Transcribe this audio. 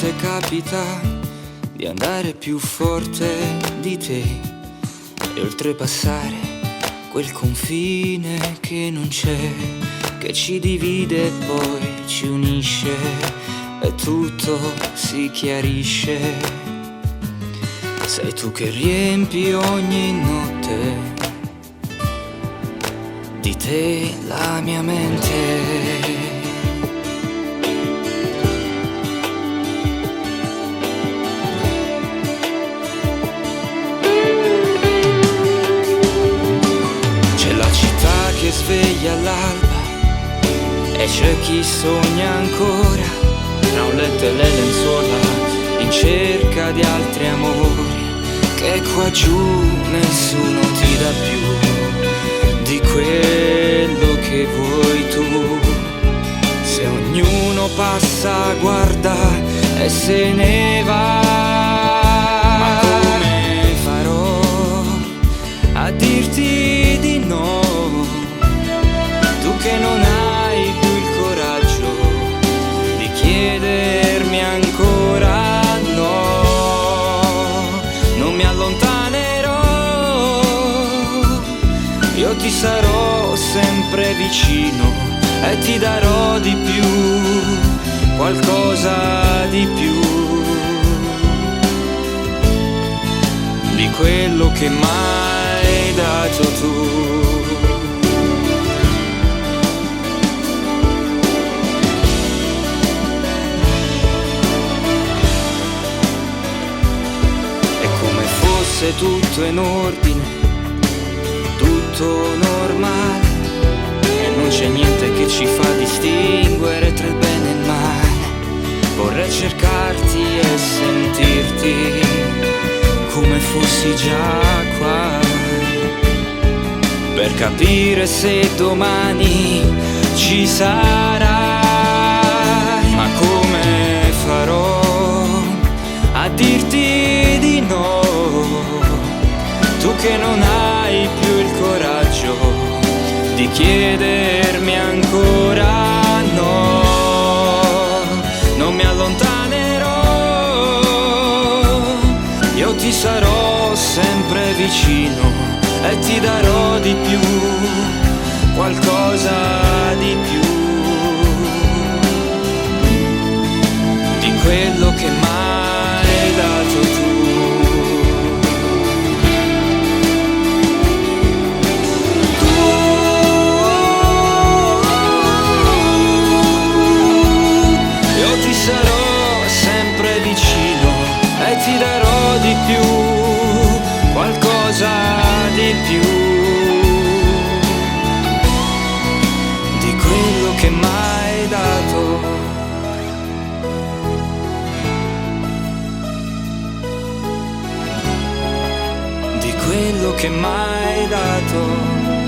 volte capita di andare più forte di te e oltrepassare quel confine che non c'è, che ci divide e poi ci unisce e tutto si chiarisce. Sei tu che riempi ogni notte di te la mia mente. Che sveglia all'alba e c'è chi sogna ancora tra un letto e le lenzuola in cerca di altri amori, che qua giù nessuno ti dà più di quello che vuoi tu. Se ognuno passa, guarda e se ne va, ma come farò a dirti di no? Tu che non hai più il coraggio di chiedermi ancora no, non mi allontanerò, io ti sarò sempre vicino e ti darò di più, qualcosa di più, di quello che mai hai dato tu. Se tutto in ordine, tutto normale e non c'è niente che ci fa distinguere tra il bene e il male. Vorrei cercarti e sentirti come fossi già qua, per capire se domani ci sarai. Ma come farò a dirti di no? Tu che non hai più il coraggio di chiedermi ancora no, non mi allontanerò, io ti sarò sempre vicino e ti darò di più, qualcosa di più, di quello che mai hai dato tu. Sarò sempre vicino e ti darò di più, qualcosa di più, di quello che mai hai dato, di quello che mai hai dato.